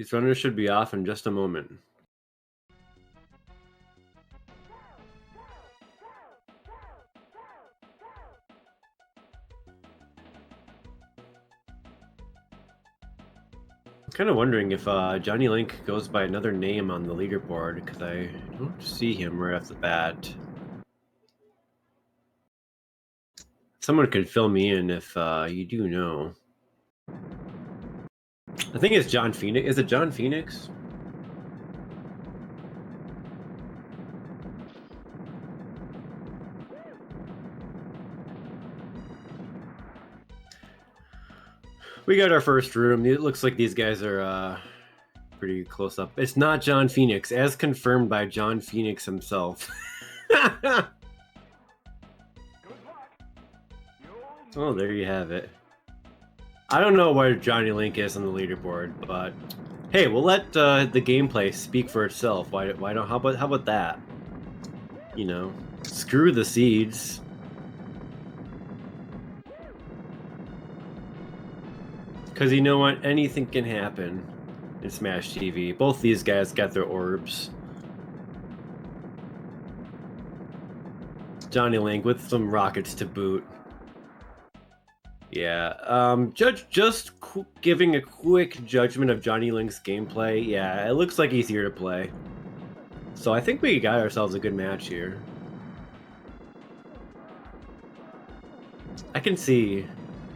These runners should be off in just a moment. I'm kind of wondering if Jonnylink goes by another name on the leaderboard, because I don't see him right off the bat. Someone could fill me in if you do know. I think it's John Phoenix. Is it John Phoenix? We got our first room. It looks like these guys are pretty close up. It's not John Phoenix, as confirmed by John Phoenix himself. Oh, there you have it. I don't know where Jonnylink is on the leaderboard, but hey, we'll let the gameplay speak for itself. Why don't? How about that? You know, screw the seeds. Because you know what? Anything can happen in Smash TV. Both these guys got their orbs. Jonnylink with some rockets to boot. Yeah, just giving a quick judgment of Jonnylink's gameplay. Yeah, it looks like he's here to play. So I think we got ourselves a good match here. I can see,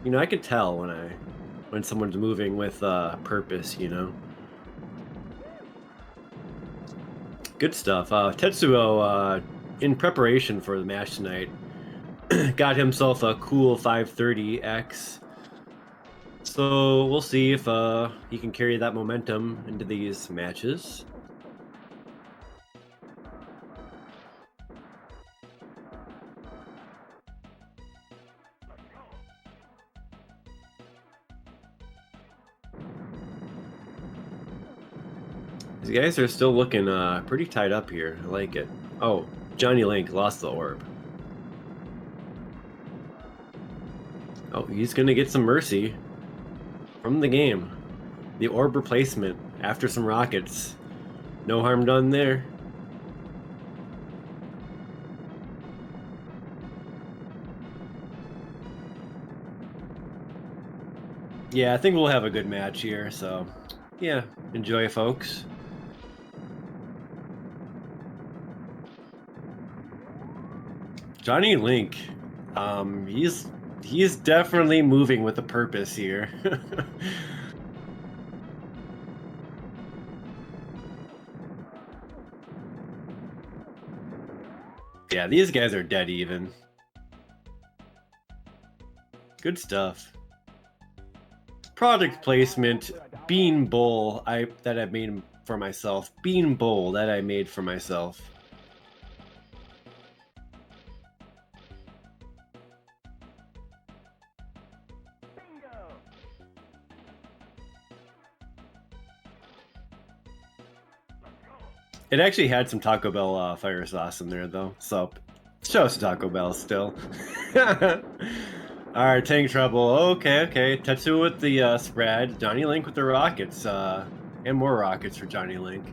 you know, I can tell when someone's moving with purpose, you know. Good stuff. Tetsuoooo, in preparation for the match tonight, got himself a cool 530X. So we'll see if he can carry that momentum into these matches. These guys are still looking pretty tied up here. I like it. Oh, Jonnylink lost the orb. Oh, he's going to get some mercy from the game. The orb replacement after some rockets. No harm done there. Yeah, I think we'll have a good match here, so yeah, enjoy, folks. Jonnylink, he's definitely moving with a purpose here. Yeah, these guys are dead even. Good stuff. Product placement, bean bowl that I made for myself. Bean bowl that I made for myself. It actually had some Taco Bell fire sauce in there, though. So, show us Taco Bell still. Alright, Tank Trouble. Okay. Tetsuoooo with the spread. Jonnylink with the rockets. And more rockets for Jonnylink.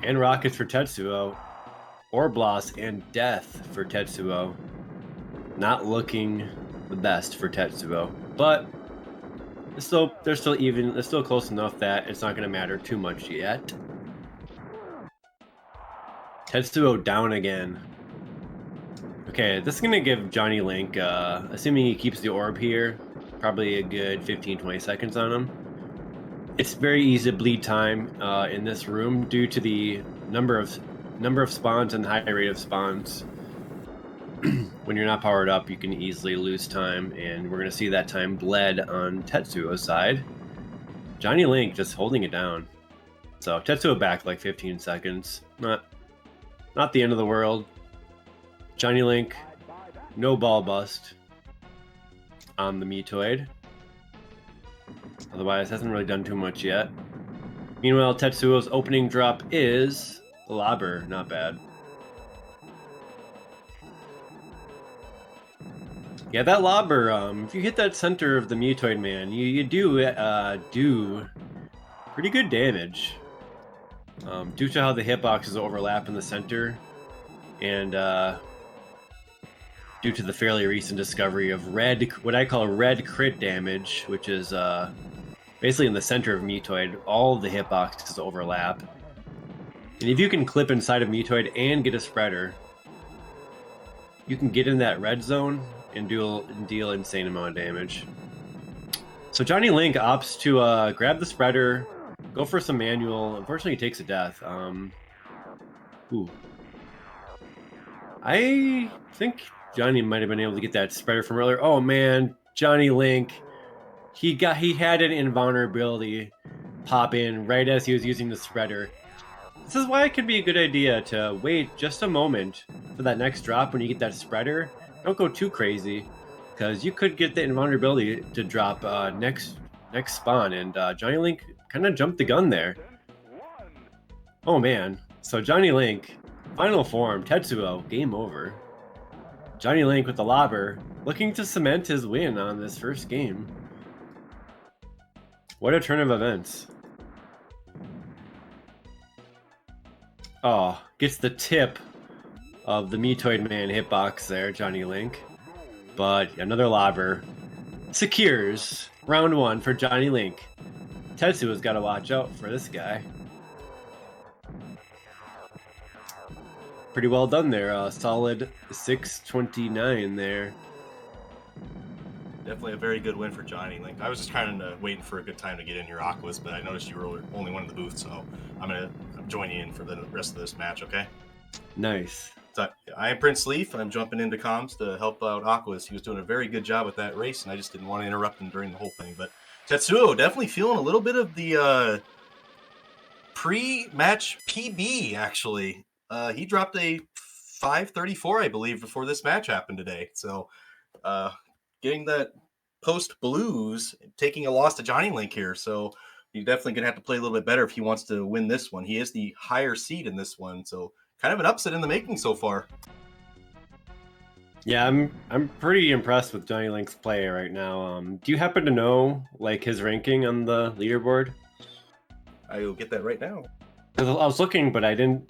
And rockets for Tetsuoooo. Orb loss and death for Tetsuoooo. Not looking the best for Tetsuoooo. But they're still even. They're still close enough that it's not going to matter too much yet. Tetsuoooo down again. Okay, this is going to give Jonnylink, assuming he keeps the orb here, probably a good 15-20 seconds on him. It's very easy to bleed time in this room due to the number of spawns and the high rate of spawns. When you're not powered up, you can easily lose time, and we're going to see that time bled on Tetsuoo's side. Jonnylink just holding it down. So Tetsuoooo back like 15 seconds. Not the end of the world. Jonnylink, no ball bust on the Mutoid. Otherwise, hasn't really done too much yet. Meanwhile, Tetsuo's opening drop is the lobber. Not bad. Yeah, that lobber, if you hit that center of the Mutoid man, you do pretty good damage. Due to how the hitboxes overlap in the center, and due to the fairly recent discovery of what I call red crit damage, which is basically in the center of Mutoid, all of the hitboxes overlap. And if you can clip inside of Mutoid and get a spreader, you can get in that red zone and deal insane amount of damage. So Jonnylink opts to grab the spreader, go for some manual. Unfortunately, he takes a death. Ooh. I think Johnny might have been able to get that spreader from earlier. Oh man, Jonnylink. He had an invulnerability pop in right as he was using the spreader. This is why it could be a good idea to wait just a moment for that next drop when you get that spreader. Don't go too crazy, because you could get the invulnerability to drop next spawn, and Jonnylink kind of jumped the gun there. Oh man, so Jonnylink, final form, Tetsuoooo, game over. Jonnylink with the lobber, looking to cement his win on this first game. What a turn of events. Oh, gets the tip of the Mutoid Man hitbox there, Jonnylink. But another lobber secures round one for Jonnylink. Tetsuoo's got to watch out for this guy. Pretty well done there. Solid 629 there. Definitely a very good win for Jonnylink. I was just kind of waiting for a good time to get in here, Aquas, but I noticed you were only one in the booth, so I'm going to join you in for the rest of this match, okay? Nice. So, I am Prince Leaf. I'm jumping into comms to help out Aquas. He was doing a very good job with that race, and I just didn't want to interrupt him during the whole thing. But Tetsuoooo definitely feeling a little bit of the pre-match PB, actually. He dropped a 5:34, I believe, before this match happened today. So getting that post-blues, taking a loss to Jonnylink here. So he's definitely going to have to play a little bit better if he wants to win this one. He is the higher seed in this one, so kind of an upset in the making so far. Yeah, I'm pretty impressed with Jonnylink's play right now. Do you happen to know like his ranking on the leaderboard? I will get that right now. I was looking, but I didn't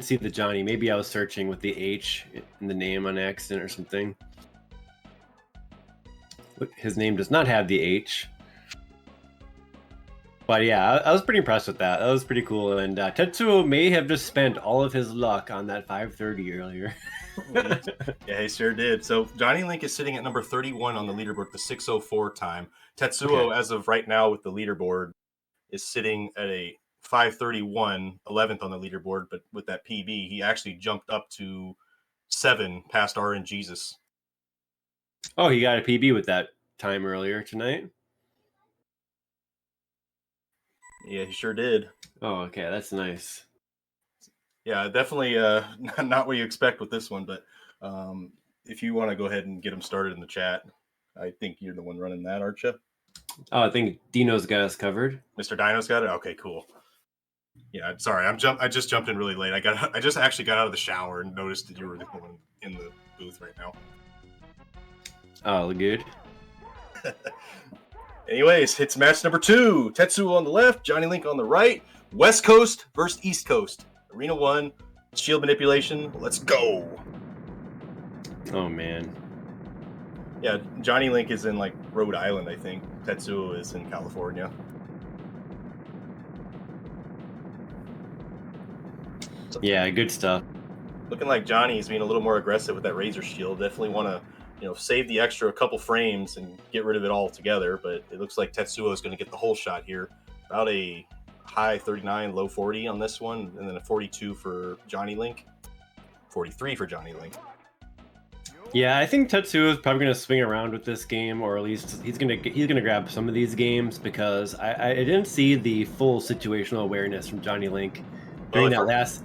see the Johnny. Maybe I was searching with the H in the name on accident or something. Look, his name does not have the H. But yeah, I was pretty impressed with that. That was pretty cool. And Tetsuoooo may have just spent all of his luck on that 5:30 earlier. Yeah, he sure did. So Jonnylink is sitting at number 31 on the leaderboard, the 6:04 time. Tetsuoooo, okay, as of right now with the leaderboard, is sitting at a 5:31, 11th on the leaderboard. But with that PB, he actually jumped up to 7 past RNGesus. Oh, he got a PB with that time earlier tonight? Yeah, he sure did. Oh, okay, that's nice. Yeah, definitely not what you expect with this one, but if you want to go ahead and get him started in the chat, I think you're the one running that, aren't you? Oh, I think Dino's got us covered. Mr. Dino's got it? Okay, cool. Yeah, sorry, I just jumped in really late. I just actually got out of the shower and noticed that you were the one in the booth right now. Oh, good. Anyways, it's match number 2. Tetsuoooo on the left, Jonnylink on the right. West Coast versus East Coast. Arena 1, shield manipulation. Let's go. Oh, man. Yeah, Jonnylink is in, like, Rhode Island, I think. Tetsuoooo is in California. Yeah, good stuff. Looking like Johnny is being a little more aggressive with that Razor Shield. Definitely want to, save the extra couple frames and get rid of it all together. But it looks like Tetsuoooo is going to get the whole shot here. About a high 39, low 40 on this one, and then a 42 for Jonnylink, 43 for Jonnylink. Yeah, I think Tetsuoooo is probably going to swing around with this game, or at least he's gonna grab some of these games, because I didn't see the full situational awareness from Jonnylink during that last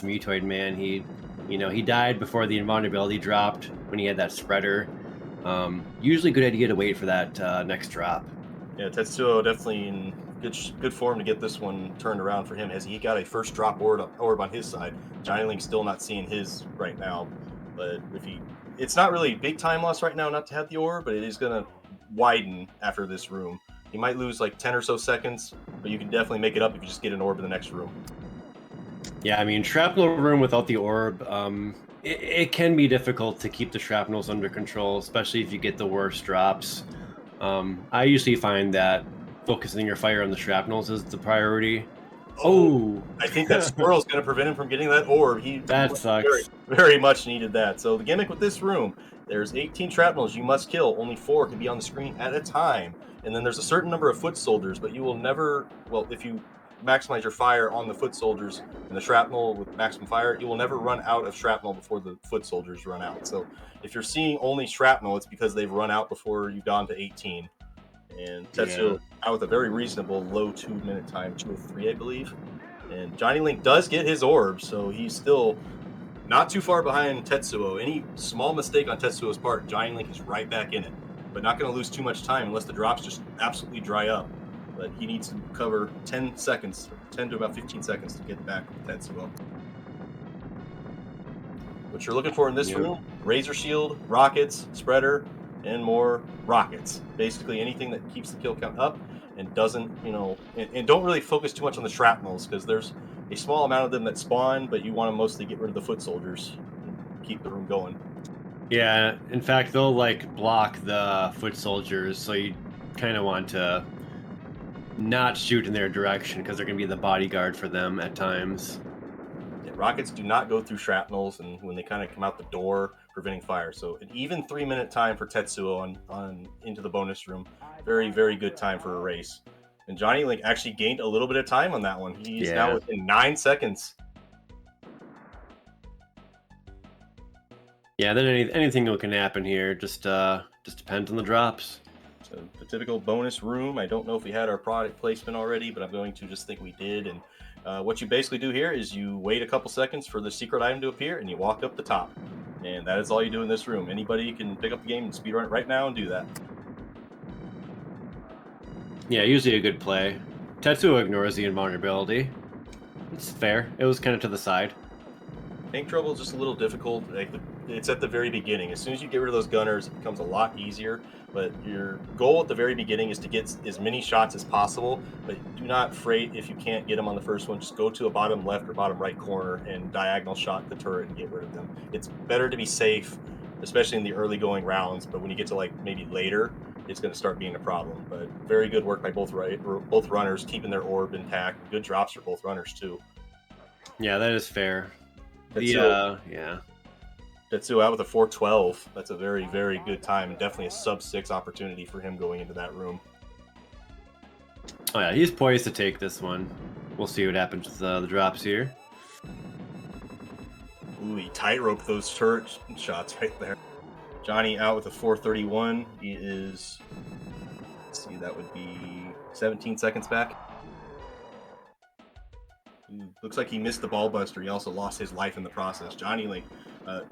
Mutoid, man. He died before the invulnerability dropped when he had that spreader. Usually good idea to wait for that next drop. Yeah, Tetsuoooo definitely in good form to get this one turned around for him, as he got a first drop orb on his side. Jonnylink's still not seeing his right now, but it's not really big time loss right now not to have the orb, but it is going to widen after this room. He might lose like 10 or so seconds, but you can definitely make it up if you just get an orb in the next room. Yeah, I mean, shrapnel room without the orb, it can be difficult to keep the shrapnels under control, especially if you get the worst drops. I usually find that focusing your fire on the shrapnels is the priority. Oh, I think that squirrel's going to prevent him from getting that orb. He that very, sucks. very much needed that. So the gimmick with this room, there's 18 shrapnels you must kill. Only 4 can be on the screen at a time. And then there's a certain number of foot soldiers, but you will never, well, if you maximize your fire on the foot soldiers and the shrapnel with maximum fire, you will never run out of shrapnel before the foot soldiers run out. So if you're seeing only shrapnel, it's because they've run out before you've gone to 18. And Tetsuoooo out with a very reasonable low 2-minute time, 2:03, I believe. And Jonnylink does get his orb, so he's still not too far behind Tetsuoooo. Any small mistake on Tetsuo's part, Jonnylink is right back in it. But not going to lose too much time unless the drops just absolutely dry up. But he needs to cover 10 seconds, 10 to about 15 seconds to get back with Tetsuoooo. What you're looking for in this room, Razor Shield, Rockets, Spreader, and more Rockets. Basically anything that keeps the kill count up and doesn't, and don't really focus too much on the shrapnels, because there's a small amount of them that spawn, but you want to mostly get rid of the foot soldiers and keep the room going. Yeah, in fact, they'll like block the foot soldiers, so you kind of want to not shoot in their direction because they're going to be the bodyguard for them at times. Yeah, rockets do not go through shrapnels, and when they kind of come out the door, preventing fire. So an even 3-minute time for Tetsuoooo on into the bonus room. Very, very good time for a race. And Jonnylink actually gained a little bit of time on that one. He's now within 9 seconds. Yeah, then anything can happen here. Just depends on the drops. So the typical bonus room. I don't know if we had our product placement already, but I'm going to just think we did. And what you basically do here is you wait a couple seconds for the secret item to appear, and you walk up the top. And that is all you do in this room. Anybody can pick up the game and speedrun it right now and do that. Yeah, usually a good play. Tetsuoooo ignores the invulnerability. It's fair. It was kind of to the side. Tank Trouble is just a little difficult. It's at the very beginning. As soon as you get rid of those gunners, it becomes a lot easier. But your goal at the very beginning is to get as many shots as possible. But do not fret if you can't get them on the first one. Just go to a bottom left or bottom right corner and diagonal shot the turret and get rid of them. It's better to be safe, especially in the early going rounds. But when you get to like maybe later, it's going to start being a problem. But very good work by both runners, keeping their orb intact. Good drops for both runners too. Yeah, that is fair. Tetsuoooo out with a 4:12. That's a very, very good time, and definitely a sub-6 opportunity for him going into that room. Oh yeah, he's poised to take this one. We'll see what happens with the drops here. Ooh, he tightrope those turret shots right there. Johnny out with a 4:31. He is, let's see, that would be 17 seconds back. Looks like he missed the ball buster. He also lost his life in the process. Jonnylink.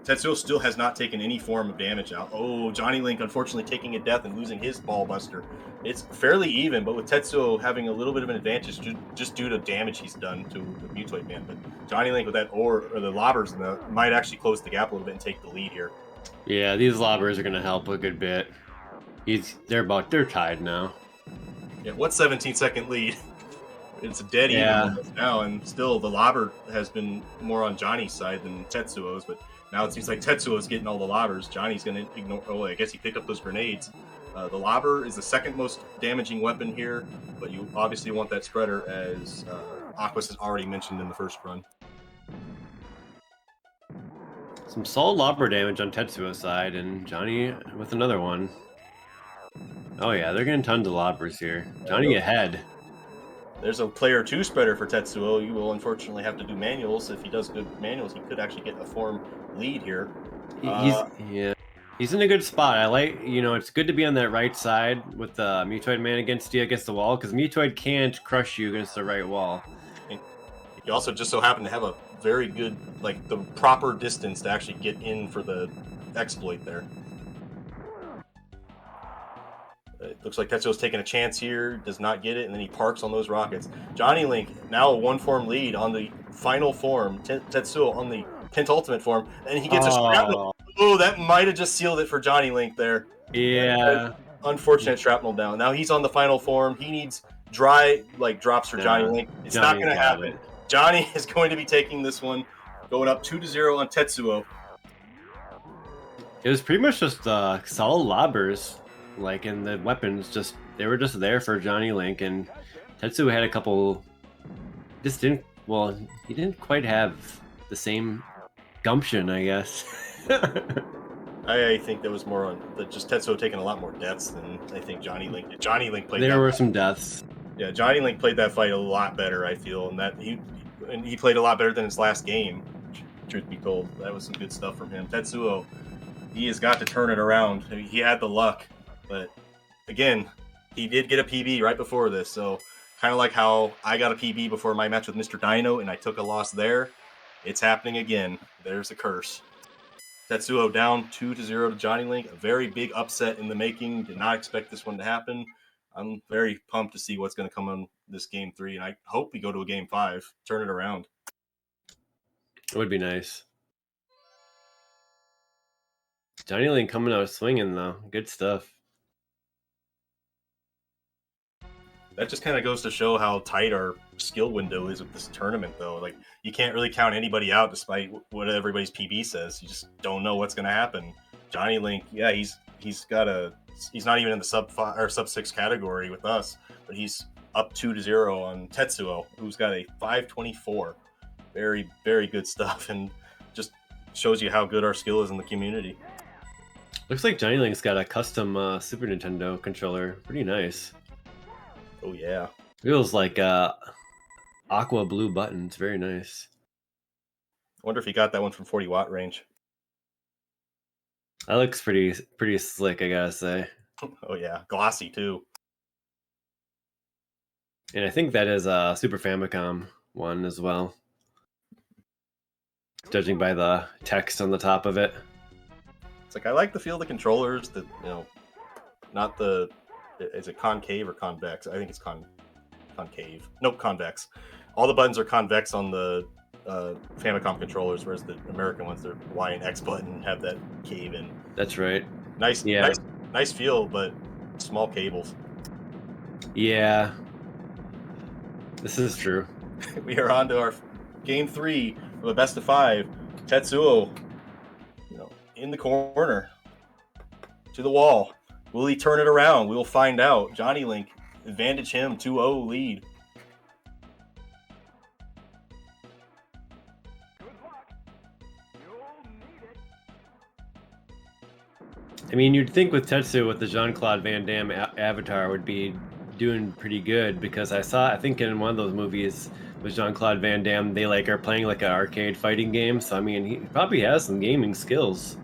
Tetsuoooo still has not taken any form of damage out. Oh, Jonnylink unfortunately taking a death and losing his ball buster. It's fairly even, but with Tetsuoooo having a little bit of an advantage just due to damage he's done to the Mutoid Man. But Jonnylink with that or the lobbers might actually close the gap a little bit and take the lead here. Yeah, these lobbers are going to help a good bit. They're tied now. Yeah, what 17-second lead? It's a dead even now, and still the lobber has been more on Johnny's side than Tetsuoo's, but now it seems like Tetsuoo's getting all the lobbers. Johnny's going to ignore. Oh, I guess he picked up those grenades. The lobber is the second most damaging weapon here, but you obviously want that spreader, as Aquas has already mentioned in the first run. Some solid lobber damage on Tetsuo's side, and Johnny with another one. Oh yeah, they're getting tons of lobbers here. Johnny ahead. There's a player 2 spreader for Tetsuoooo. You will unfortunately have to do manuals. If he does good manuals, he could actually get a form lead here. He's in a good spot. I like, it's good to be on that right side with the Mutoid Man against the wall, because Mutoid can't crush you against the right wall. And you also just so happen to have a very good, the proper distance to actually get in for the exploit there. It looks like Tetsuoo's taking a chance here, does not get it, and then he parks on those rockets. Jonnylink, now a 1-form lead on the final form. Tetsuoooo on the pentultimate form, and he gets a shrapnel. Oh, that might have just sealed it for Jonnylink there. Yeah. unfortunate shrapnel down. Now he's on the final form. He needs dry drops for Jonnylink. It's not Johnny's going to got happen. it. Johnny is going to be taking this one, going up 2-0 on Tetsuoooo. It was pretty much just solid lobbers, and the weapons they were just there for Jonnylink, and Tetsuoooo had a couple. Just didn't. Well, he didn't quite have the same gumption, I guess. I think that was more on just Tetsuoooo taking a lot more deaths than I think Jonnylink did. Jonnylink played. There were some deaths. Yeah, Jonnylink played that fight a lot better, I feel, and that he played a lot better than his last game. Truth be told, that was some good stuff from him. Tetsuoooo, he has got to turn it around. I mean, he had the luck, but again, he did get a PB right before this, so kind of like how I got a PB before my match with Mr. Dino, and I took a loss there. It's happening again. There's a curse. Tetsuoooo down 2-0 to Jonnylink. A very big upset in the making. Did not expect this one to happen. I'm very pumped to see what's going to come on this game 3, and I hope we go to a game 5. Turn it around. It would be nice. Jonnylink coming out swinging, though. Good stuff. That just kind of goes to show how tight our skill window is with this tournament, though. Like, you can't really count anybody out despite what everybody's PB says. You just don't know what's going to happen. Jonnylink, yeah, he's not even in the sub 6 category with us, but he's up 2-0 on Tetsuoooo, who's got a 524. Very, very good stuff, and just shows you how good our skill is in the community. Looks like Jonnylink's got a custom Super Nintendo controller. Pretty nice. Oh yeah, Feels like aqua blue buttons. Very nice. I wonder if he got that one from 40 watt range. That looks pretty slick, I gotta say. Oh yeah, glossy too. And I think that is a Super Famicom one as well, judging by the text on the top of it. It's like I like the feel of the controllers. That not the. Is it concave or convex? I think it's concave. Nope, convex. All the buttons are convex on the Famicom controllers, whereas the American ones, they're Y and X button, have that cave in. That's right. Nice, yeah. nice feel, but small cables. Yeah, this is true. We are on to our game 3 of a best of 5. Tetsuoooo, in the corner, to the wall. Will he turn it around? We will find out. Jonnylink, advantage him, 2-0 lead. I mean, you'd think with Tetsuoooo with the Jean-Claude Van Damme avatar would be doing pretty good, because I think in one of those movies with Jean-Claude Van Damme, they are playing an arcade fighting game. So I mean, he probably has some gaming skills.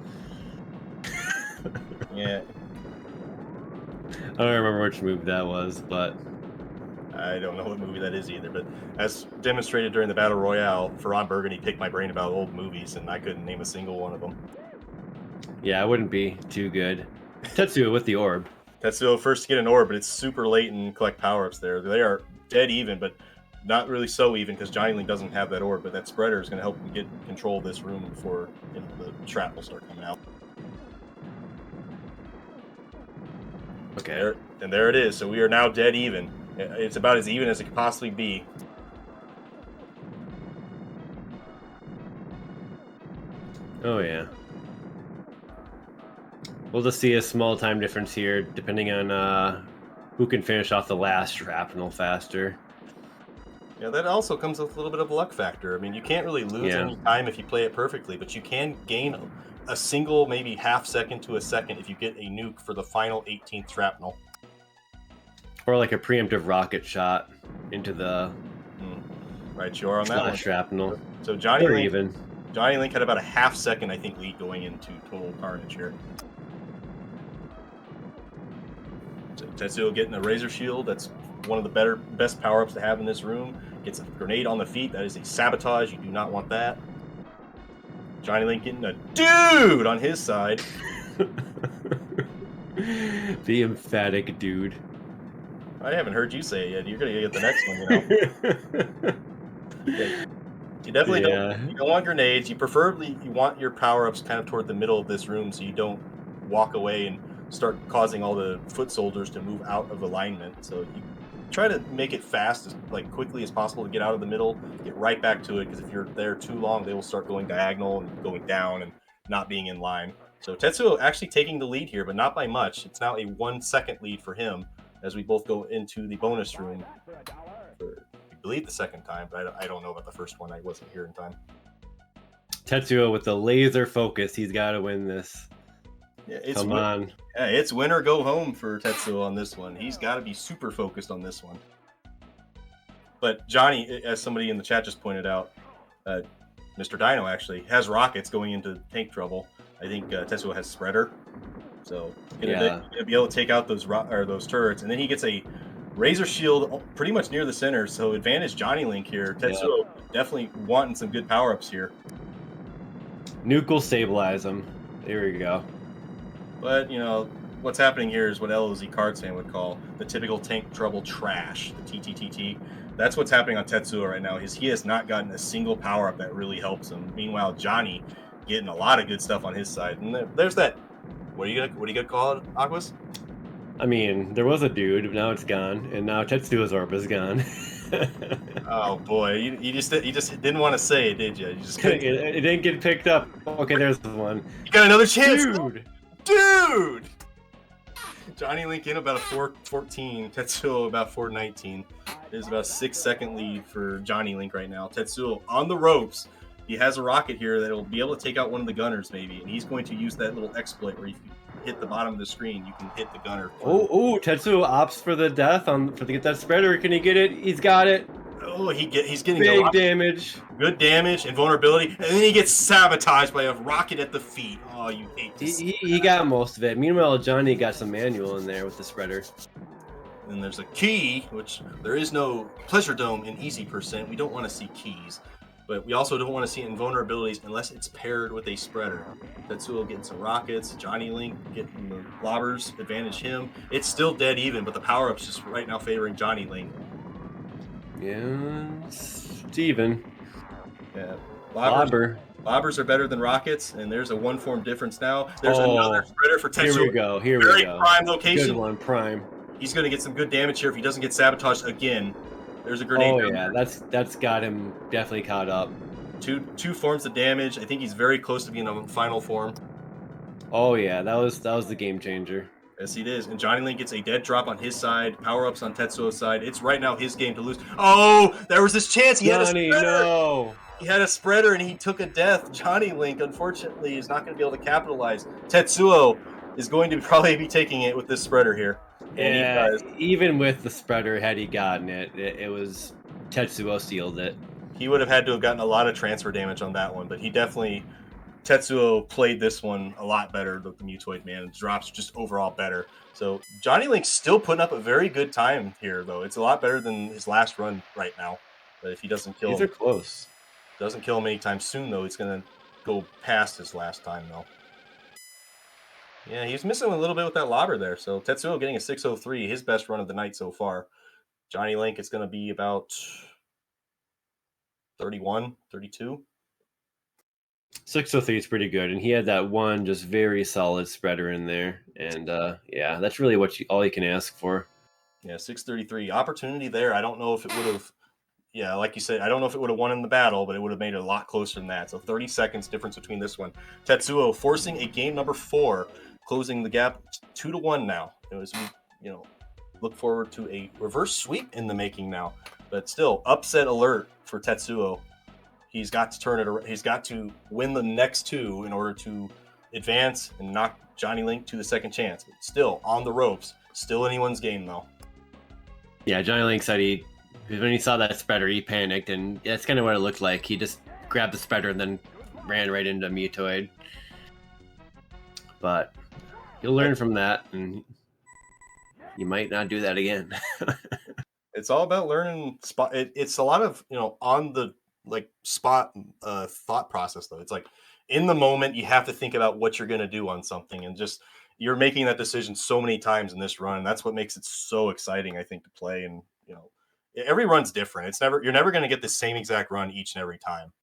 Yeah. I don't remember which movie that was, but I don't know what movie that is either. But as demonstrated during the Battle Royale, Farron Burgundy picked my brain about old movies, and I couldn't name a single one of them. Yeah, it wouldn't be too good. Tetsuoooo with the orb. Tetsuoooo first to get an orb, but it's super late and collect power-ups there. They are dead even, but not really so even, because Jonnylink doesn't have that orb, but that spreader is going to help him get control of this room before the shrapnel start coming out. Okay. And there it is. So we are now dead even. It's about as even as it could possibly be. Oh, yeah. We'll just see a small time difference here, depending on who can finish off the last shrapnel faster. Yeah, that also comes with a little bit of a luck factor. I mean, you can't really lose any time if you play it perfectly, but you can gain a single, maybe half second to a second if you get a nuke for the final 18th shrapnel. Or a preemptive rocket shot into the right, you are on that one. Shrapnel. So Jonnylink had about a half second, I think, lead going into total carnage here. So Tetsuoooo getting a razor shield. That's one of the best power-ups to have in this room. Gets a grenade on the feet. That is a sabotage. You do not want that. Jonnylink getting a dude on his side. The emphatic dude. I haven't heard you say it yet. You're going to get the next one, Yeah. You definitely don't. You don't want grenades. You want your power-ups kind of toward the middle of this room, so you don't walk away and start causing all the foot soldiers to move out of alignment. So you try to make it fast, as like quickly as possible to get out of the middle, get right back to it. Because if you're there too long, they will start going diagonal and going down and not being in line. So Tetsuo actually taking the lead here, but not by much. It's now a 1 second lead for him as we both go into the bonus room for, I believe, the second time, but I don't know about the first one. I wasn't here in time. Tetsuo with the laser focus. He's got to win this. Yeah, Come on. Yeah, it's win or go home for Tetsuo on this one. He's got to be super focused on this one. But Johnny, as somebody in the chat just pointed out, Mr. Dino actually has rockets going into tank trouble. I think Tetsuo has spreader, so gonna be able to take out those turrets, and then he gets a razor shield pretty much near the center. So advantage Jonnylink here. Tetsuo definitely wanting some good power ups here. Nuke will stabilize him. There we go. But what's happening here is what LOZ Card Fan would call the typical tank trouble trash, the TTTT. That's what's happening on Tetsuo right now. He has not gotten a single power up that really helps him. Meanwhile, Johnny getting a lot of good stuff on his side. And there's that. What are you gonna call it, Aquas? I mean, there was a dude, but now it's gone, and now Tetsuo's orb is gone. Oh boy, you just didn't want to say it, did you? You just it didn't get picked up. Okay, there's one. You got another chance, dude. Jonnylink in about a 4:14, Tetsuo about 4:19. There's about a 6 second lead for Jonnylink right now. Tetsuo on the ropes. He has a rocket here that will be able to take out one of the gunners maybe, and he's going to use that little exploit where if you hit the bottom of the screen, you can hit the gunner. Oh, Tetsuo opts for the death to get that spreader. Can he get it? He's got it. Oh, he's getting big damage. Good damage and vulnerability, and then he gets sabotaged by a rocket at the feet. Oh, you hate to see he got most of it. Meanwhile, Johnny got some manual in there with the spreader. And there's a key, which there is no Pleasure Dome in Easy %. We don't want to see keys. But we also don't want to see invulnerabilities unless it's paired with a spreader. Tetsuo getting some rockets, Jonnylink getting the lobbers, advantage him. It's still dead even, but the power-up's just right now favoring Jonnylink. Yeah, it's even. Yeah. Lobbers are better than rockets, and there's a one-form difference now. There's another spreader for Tetsuo. Here we go. Very prime location. Good one, prime. He's going to get some good damage here if he doesn't get sabotaged again. There's a grenade. Oh yeah, that's got him definitely caught up. Two forms of damage. I think he's very close to being a final form. Oh yeah, that was the game changer. Yes, it is. And Jonnylink gets a dead drop on his side, power-ups on Tetsuo's side. It's right now his game to lose. Oh, there was this chance. He had a spreader. No. He had a spreader and he took a death. Jonnylink, unfortunately, is not going to be able to capitalize. Tetsuo is going to probably be taking it with this spreader here. Yeah, even with the spreader, had he gotten it, it was Tetsuo sealed it. He would have had to have gotten a lot of transfer damage on that one, but he definitely, Tetsuo played this one a lot better with the Mutoid Man. Drops just overall better. So Jonnylink still putting up a very good time here, though. It's a lot better than his last run right now. But if he doesn't kill him, these are close. Doesn't kill him anytime soon, though, he's going to go past his last time, though. Yeah, he's missing a little bit with that lobber there. So Tetsuo getting a 603, his best run of the night so far. Jonnylink is going to be about 31, 32. 603 is pretty good, and he had that one just very solid spreader in there. And yeah, that's really all you can ask for. Yeah, 633. Opportunity there. I don't know if it would have, like you said, I don't know if it would have won in the battle, but it would have made it a lot closer than that. So 30 seconds difference between this one. Tetsuo forcing a game number 4. Closing the gap 2-1 now. It was, look forward to a reverse sweep in the making now. But still, upset alert for Tetsuo. He's got to turn it around. He's got to win the next 2 in order to advance and knock Jonnylink to the second chance. But still on the ropes. Still anyone's game though. Yeah, Jonnylink said when he saw that spreader, he panicked, and that's kind of what it looked like. He just grabbed the spreader and then ran right into Mutoid. But you'll learn from that, and you might not do that again. It's all about learning spot. It's a lot of on the spot thought process though. It's like in the moment you have to think about what you're going to do on something, and just you're making that decision so many times in this run. That's what makes it so exciting, I think, to play. And every run's different. You're never going to get the same exact run each and every time.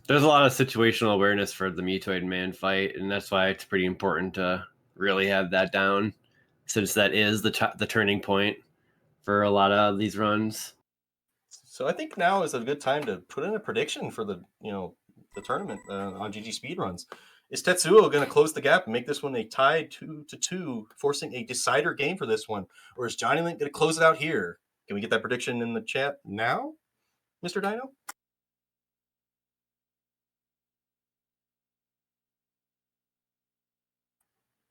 There's a lot of situational awareness for the Mutoid Man fight, and that's why it's pretty important to really have that down, since that is the turning point for a lot of these runs. So I think now is a good time to put in a prediction for the the tournament on GG Speedruns. Is Tetsuo going to close the gap and make this one a tie 2-2, forcing a decider game for this one, or is Jonnylink going to close it out here? Can we get that prediction in the chat now, Mr. Dino?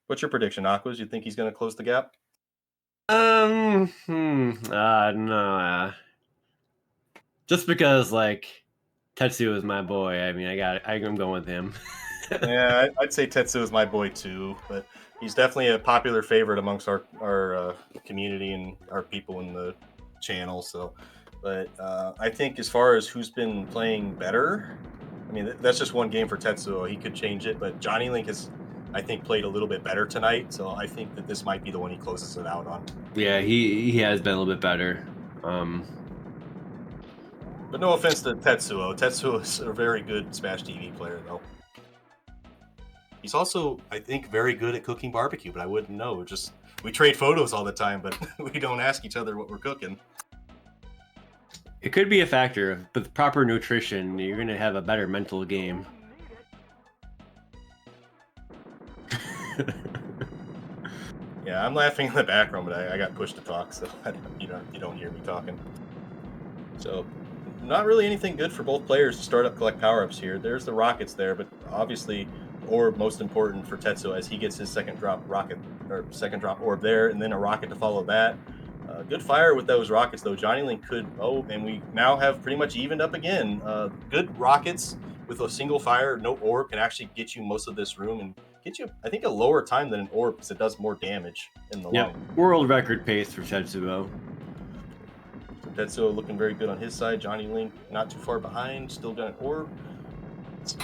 What's your prediction, Aquas? You think he's going to close the gap? No. Just because like Tetsuo is my boy. I mean, I'm going with him. Yeah, I'd say Tetsuo is my boy too, but he's definitely a popular favorite amongst our community and our people in the channel. So, but I think as far as who's been playing better, I mean that's just one game for Tetsuo. He could change it, but Jonnylink has, I think, played a little bit better tonight. So I think that this might be the one he closes it out on. Yeah, he has been a little bit better. But no offense to Tetsuo. Tetsuo is a very good Smash TV player, though. He's also, I think, very good at cooking barbecue, but I wouldn't know. Just we trade photos all the time, but we don't ask each other what we're cooking. It could be a factor. With proper nutrition, you're going to have a better mental game. Yeah, I'm laughing in the background, but I got pushed to talk, so you don't hear me talking. So, not really anything good for both players to start up collect power-ups here. There's the rockets there, but obviously orb most important for Tetsuo as he gets his second drop orb there, and then a rocket to follow that. Good fire with those rockets though. Jonnylink could and we now have pretty much evened up again. Good rockets with a single fire, no orb, can actually get you most of this room and get you, I think, a lower time than an orb because it does more damage in the line. World record pace for Tetsuo. Tetsuo looking very good on his side. Jonnylink not too far behind, still got an orb. It's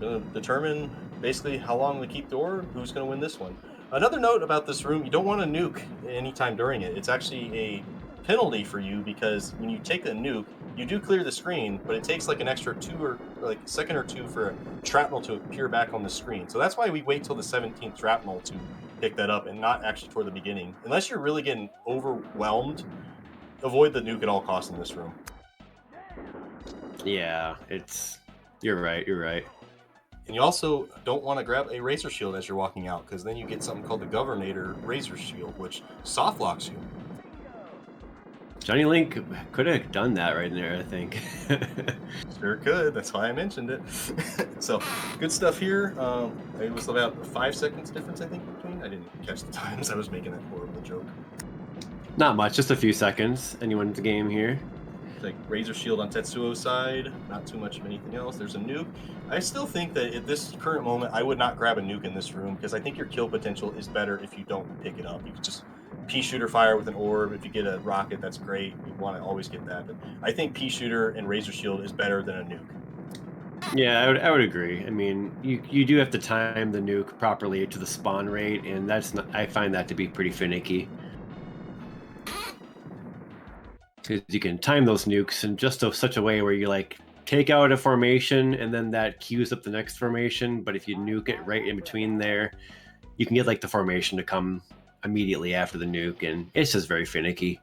going to determine basically how long we keep the orb, who's going to win this one. Another note about this room, you don't want to nuke anytime during it. It's actually a penalty for you because when you take a nuke, you do clear the screen, but it takes like an extra second or two for a shrapnel to appear back on the screen. So that's why we wait till the 17th shrapnel to pick that up and not actually toward the beginning. Unless you're really getting overwhelmed, avoid the nuke at all costs in this room. Yeah, you're right. And you also don't want to grab a Razor Shield as you're walking out, because then you get something called the Governator Razor Shield, which soft locks you. Jonnylink could have done that right there, I think. Sure could. That's why I mentioned it. So, good stuff here. It was about 5 seconds difference, I think, between. I didn't catch the times. I was making that horrible joke. Not much, just a few seconds. Anyone's game here. Like Razor Shield on Tetsuo's side, not too much of anything else. There's a nuke. I still think that at this current moment, I would not grab a nuke in this room because I think your kill potential is better if you don't pick it up. You can just pea shooter fire with an orb. If you get a rocket, that's great. You want to always get that. But I think pea shooter and Razor Shield is better than a nuke. Yeah, I would agree. I mean, you do have to time the nuke properly to the spawn rate, and I find that to be pretty finicky. Because you can time those nukes in just such a way where you like take out a formation and then that queues up the next formation. But if you nuke it right in between there, you can get like the formation to come immediately after the nuke, and it's just very finicky.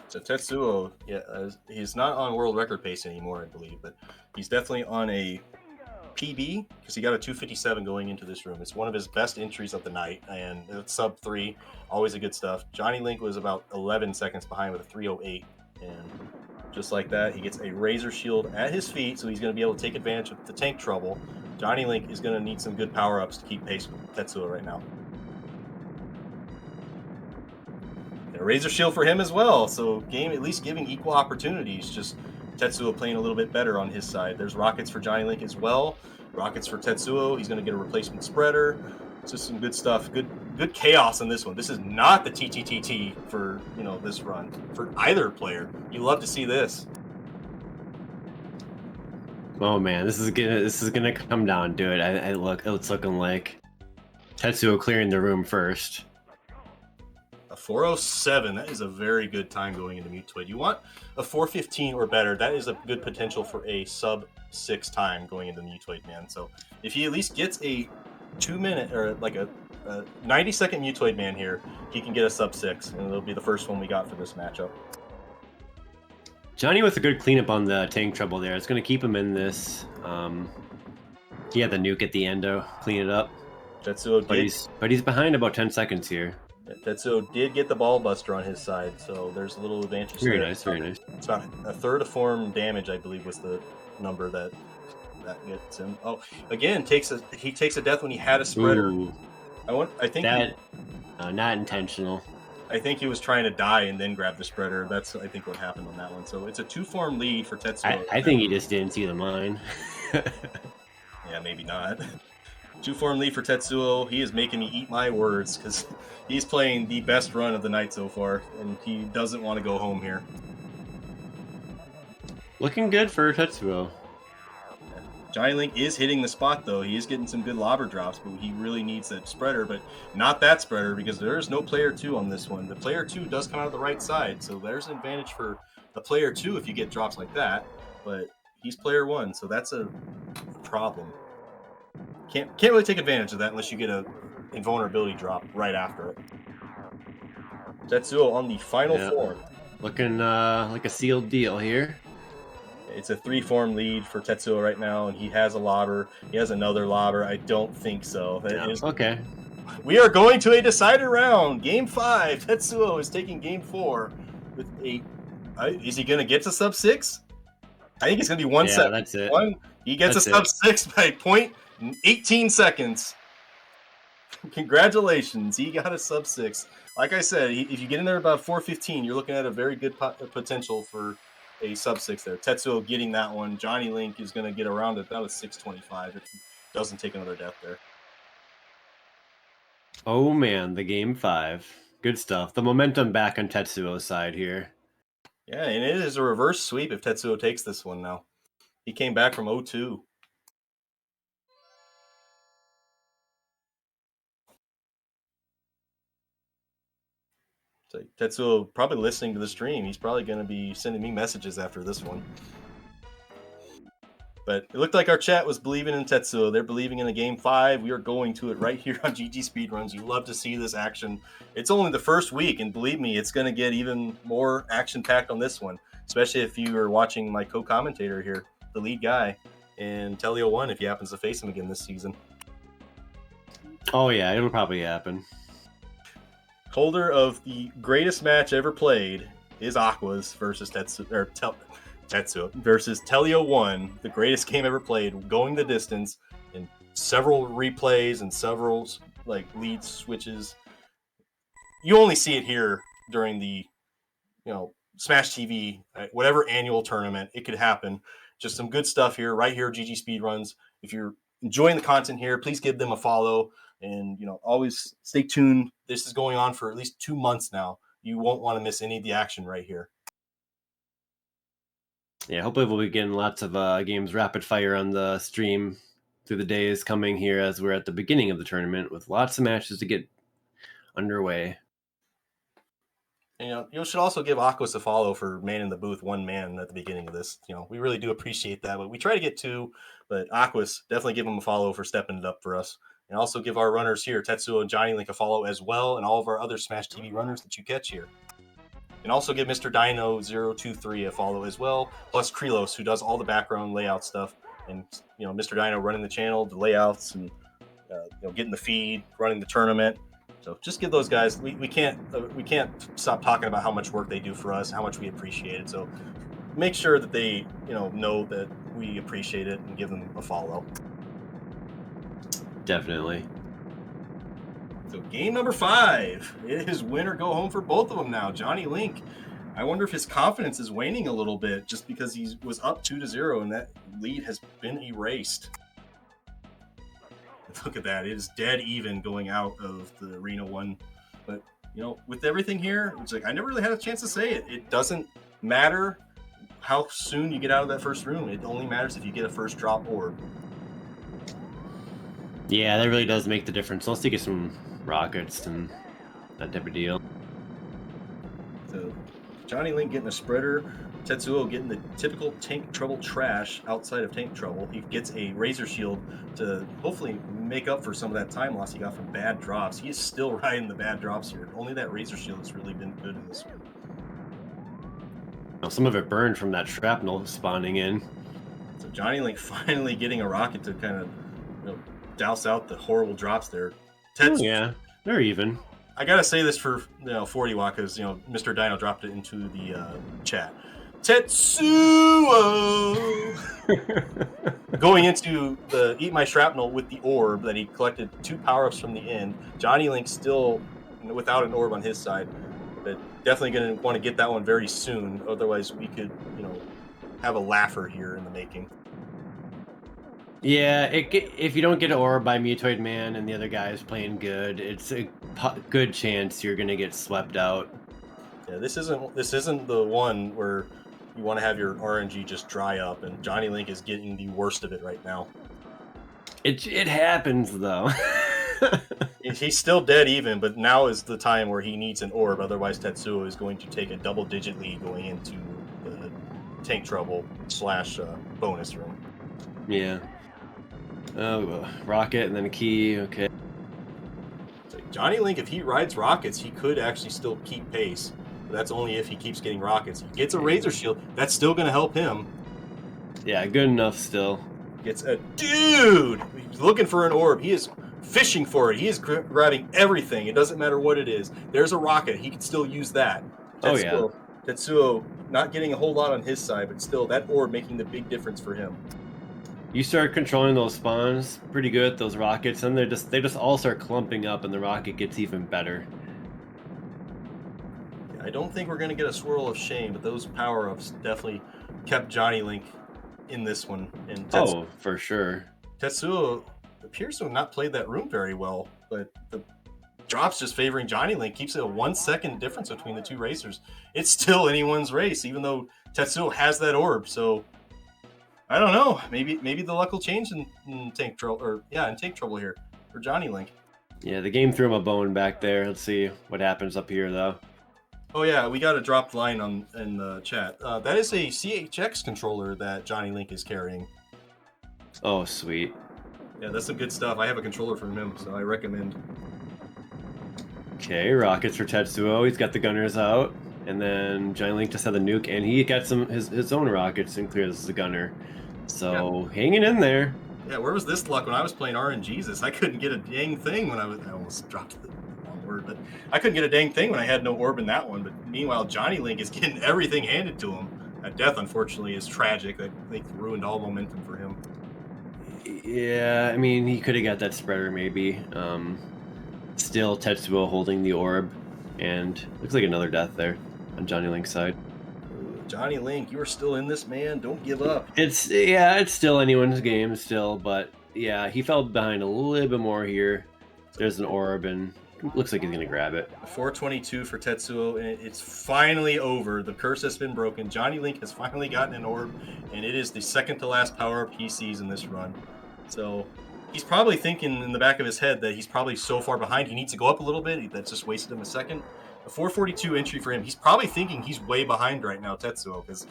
So Tetsuo, yeah, he's not on world record pace anymore, I believe, but he's definitely on a PB because he got a 257 going into this room. It's one of his best entries of the night, and it's sub 3, always a good stuff. Jonnylink was about 11 seconds behind with a 308, and just like that, he gets a Razor Shield at his feet, so he's going to be able to take advantage of the tank trouble. Jonnylink is going to need some good power-ups to keep pace with Tetsuo right now. And a Razor Shield for him as well, so game at least giving equal opportunities, just Tetsuo playing a little bit better on his side. There's rockets for Jonnylink as well. Rockets for Tetsuo. He's going to get a replacement spreader. It's just some good stuff. Good chaos on this one. This is not the TTTT for this run for either player. You love to see this. Oh man, this is gonna come down to it. It's looking like Tetsuo clearing the room first. A 407, that is a very good time going into Mutoid. You want a 415 or better. That is a good potential for a sub 6 time going into Mutoid, man. So if he at least gets a 2 minute or like a 90-second Mutoid Man here. He can get a sub 6, and it'll be the first one we got for this matchup. Johnny with a good cleanup on the tank trouble there. It's going to keep him in this. He had the nuke at the end to clean it up. Tetsuoooo but he's behind about 10 seconds here. Tetsuoooo did get the ball buster on his side, so there's a little advantage very there. Nice, very nice. It's about a third of form damage, I believe, was the number that gets him. Oh, again, he takes a death when he had a spreader. Ooh. I think that not intentional. I think he was trying to die and then grab the spreader. That's, I think, what happened on that one. So it's a 2-form lead for Tetsuoooo. I think he just didn't see the mine. Yeah, maybe not. 2-form lead for Tetsuoooo. He is making me eat my words because he's playing the best run of the night so far, and he doesn't want to go home here. Looking good for Tetsuoooo. Jonnylink is hitting the spot, though. He is getting some good lobber drops, but he really needs that spreader, but not that spreader because there is no player 2 on this one. The player 2 does come out of the right side, so there's an advantage for the player 2 if you get drops like that, but he's player 1, so that's a problem. Can't really take advantage of that unless you get a invulnerability drop right after it. Tetsuoooo on the final form. Looking like a sealed deal here. It's a 3-form lead for Tetsuoooo right now, and he has a lobber. He has another lobber. I don't think so. Okay. We are going to a decider round. Game 5. Tetsuoooo is taking Game 4 with a... is he going to get to sub 6? I think it's going to be 1 second. That's it. He gets a sub 6 by 0.18 seconds. Congratulations. He got a sub 6. Like I said, if you get in there about 4:15, you're looking at a very good potential for a sub 6 there. Tetsuoooo getting that one. Jonnylink is going to get around it. That was 6:25 if he doesn't take another death there. Oh man, the Game 5. Good stuff. The momentum back on Tetsuoo's side here. Yeah, and it is a reverse sweep if Tetsuoooo takes this one now. He came back from 0-2. So Tetsuoooo probably listening to the stream. He's probably going to be sending me messages after this one. But it looked like our chat was believing in Tetsuoooo. They're believing in a Game 5. We are going to it right here on GG Speedruns. You love to see this action. It's only the first week, and believe me, it's going to get even more action-packed on this one, especially if you are watching my co-commentator here, the lead guy, and Telio1 if he happens to face him again this season. Oh yeah, it'll probably happen. Holder of the greatest match ever played is Aqua's versus Tetsuoooo versus Telio1, the greatest game ever played, going the distance in several replays and several lead switches. You only see it here during the Smash TV, whatever annual tournament. It could happen. Just some good stuff here, right here, GG Speedruns. If you're enjoying the content here, please give them a follow. And, always stay tuned. This is going on for at least 2 months now. You won't want to miss any of the action right here. Yeah, hopefully we'll be getting lots of games rapid fire on the stream through the days coming here as we're at the beginning of the tournament with lots of matches to get underway. And, you should also give Aquas a follow for man in the booth, 1 man at the beginning of this. We really do appreciate that. But we try to get 2, but Aquas, definitely give him a follow for stepping it up for us. And also give our runners here, Tetsuoooo and Jonnylink, a follow as well, and all of our other Smash TV runners that you catch here. And also give Mr. Dino023 a follow as well, plus Krelos, who does all the background layout stuff. And, Mr. Dino running the channel, the layouts, and, getting the feed, running the tournament. So just give those guys, we can't stop talking about how much work they do for us, how much we appreciate it. So make sure that they, know that we appreciate it and give them a follow. Definitely. So game number 5. It is win or go home for both of them now. Jonnylink, I wonder if his confidence is waning a little bit just because he was up 2-0 and that lead has been erased. Look at that. It is dead even going out of the Arena 1. But, with everything here, it's I never really had a chance to say it. It doesn't matter how soon you get out of that first room. It only matters if you get a first drop orb. Yeah, that really does make the difference. Let's get some rockets and that type of deal. So Jonnylink getting a spreader. Tetsuoooo getting the typical tank trouble trash outside of tank trouble. He gets a razor shield to hopefully make up for some of that time loss he got from bad drops. He is still riding the bad drops here. Only that razor shield has really been good in this one. Well, some of it burned from that shrapnel spawning in. So Jonnylink finally getting a rocket to kind of douse out the horrible drops there. Yeah, they're even. I gotta say this for 40 watt because Mr. Dino dropped it into the chat. Tetsuoooo going into the Eat My Shrapnel with the orb that he collected 2 power-ups from the end. Jonnylink still without an orb on his side, but definitely going to want to get that one very soon. Otherwise, we could have a laugher here in the making. Yeah, if you don't get an orb by Mutoid Man and the other guy is playing good, it's a good chance you're gonna get swept out. Yeah, this isn't the one where you want to have your RNG just dry up, and Jonnylink is getting the worst of it right now. It happens though. He's still dead even, but now is the time where he needs an orb. Otherwise, Tetsuoooo is going to take a double-digit lead going into the tank trouble / bonus room. Yeah. Oh, rocket and then a key. Okay. So Jonnylink, if he rides rockets, he could actually still keep pace. But that's only if he keeps getting rockets. He gets a razor shield. That's still going to help him. Yeah, good enough still. Gets a dude. He's looking for an orb. He is fishing for it. He is grabbing everything. It doesn't matter what it is. There's a rocket. He can still use that. Tetsuoooo not getting a whole lot on his side, but still that orb making the big difference for him. You start controlling those spawns pretty good, those rockets, and they just all start clumping up, and the rocket gets even better. Yeah, I don't think we're going to get a swirl of shame, but those power-ups definitely kept Jonnylink in this one. And for sure. Tetsuoooo appears to have not played that room very well, but the drops just favoring Jonnylink keeps it a 1 second difference between the two racers. It's still anyone's race, even though Tetsuoooo has that orb, so I don't know. Maybe the luck will change in tank trouble, in tank trouble here for Jonnylink. Yeah, the game threw him a bone back there. Let's see what happens up here, though. Oh yeah, we got a dropped line in the chat. That is a CHX controller that Jonnylink is carrying. Oh, sweet. Yeah, that's some good stuff. I have a controller from him, so I recommend. Okay, rockets for Tetsuoooo. He's got the gunners out. And then Jonnylink just had the nuke, and he got his own rockets and clears the gunner. So hanging in there. Yeah, where was this luck when I was playing RNGesus? I couldn't get a dang thing when I almost dropped the wrong word, but I couldn't get a dang thing when I had no orb in that one. But meanwhile, Jonnylink is getting everything handed to him. That death, unfortunately, is tragic. That ruined all momentum for him. Yeah, I mean, he could have got that spreader maybe. Still, Tetsuoooo holding the orb, and looks like another death there on Jonnylink's side. Jonnylink, you are still in this, man. Don't give up. It's still anyone's game still, but yeah, he fell behind a little bit more here. There's an orb, and looks like he's gonna grab it. 422 for Tetsuoooo, and it's finally over. The curse has been broken. Jonnylink has finally gotten an orb, and it is the second to last power-up he sees in this run. So he's probably thinking in the back of his head that he's probably so far behind he needs to go up a little bit. That's just wasted him a second. A 442 entry for him. He's probably thinking he's way behind right now, Tetsuoooo, because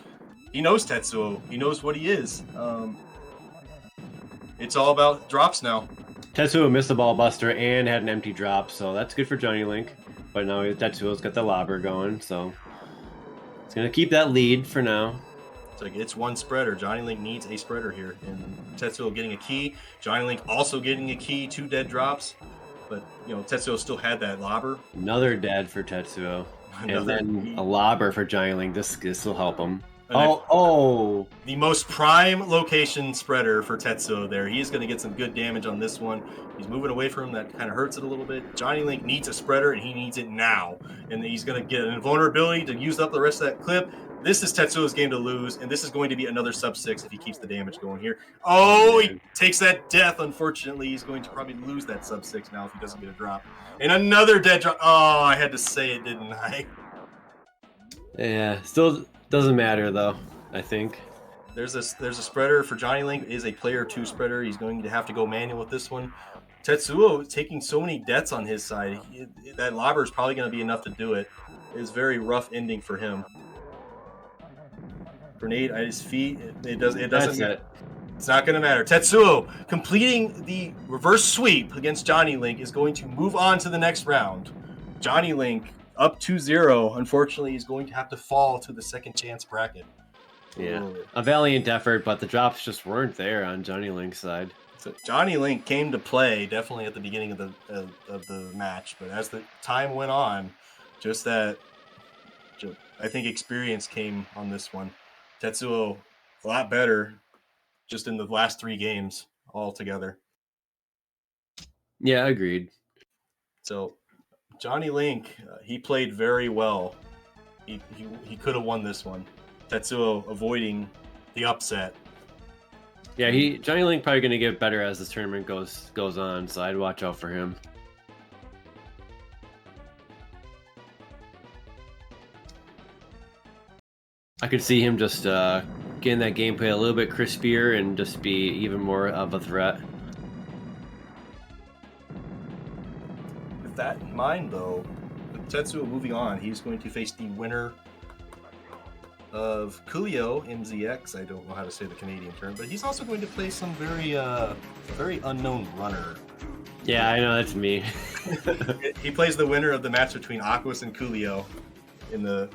he knows Tetsuoooo. He knows what he is. It's all about drops now. Tetsuoooo missed the ball buster and had an empty drop, so that's good for Jonnylink. But now Tetsuoo's got the lobber going, so it's going to keep that lead for now. So it's one spreader. Jonnylink needs a spreader here. And Tetsuoooo getting a key. Jonnylink also getting a key, 2 dead drops. But, Tetsuoooo still had that lobber. Another dead for Tetsuoooo. And then a lobber for Jonnylink. This will help him. The most prime location spreader for Tetsuoooo there. He is going to get some good damage on this one. He's moving away from him. That kind of hurts it a little bit. Jonnylink needs a spreader, and he needs it now. And he's going to get an invulnerability to use up the rest of that clip. This is Tetsuoo's game to lose, and this is going to be another sub-6 if he keeps the damage going here. Oh, he takes that death. Unfortunately, he's going to probably lose that sub-6 now if he doesn't get a drop. And another dead drop. Oh, I had to say it, didn't I? Yeah, still doesn't matter, though, I think. There's a spreader for Jonnylink. It is a player 2 spreader. He's going to have to go manual with this one. Tetsuoooo taking so many deaths on his side. That lobber is probably going to be enough to do it. It's a very rough ending for him. Grenade at his feet. It doesn't. That's it. It's not going to matter. Tetsuoooo completing the reverse sweep against Jonnylink is going to move on to the next round. Jonnylink up 2-0. Unfortunately, he's going to have to fall to the second chance bracket. Yeah, a valiant effort, but the drops just weren't there on Jonnylink's side. So Jonnylink came to play definitely at the beginning of the match, but as the time went on, just that I think experience came on this one. Tetsuoooo a lot better just in the last 3 games altogether. Yeah, agreed. So Jonnylink, he played very well. He could have won this one. Tetsuoooo avoiding the upset. Yeah, Jonnylink probably going to get better as this tournament goes on, so I'd watch out for him. I could see him just getting that gameplay a little bit crispier and just be even more of a threat. With that in mind, though, with Tetsuoooo moving on, he's going to face the winner of Coolio MZX. I don't know how to say the Canadian term, but he's also going to play some very unknown runner. Yeah, I know, that's me. He plays the winner of the match between Aquas and Coolio in the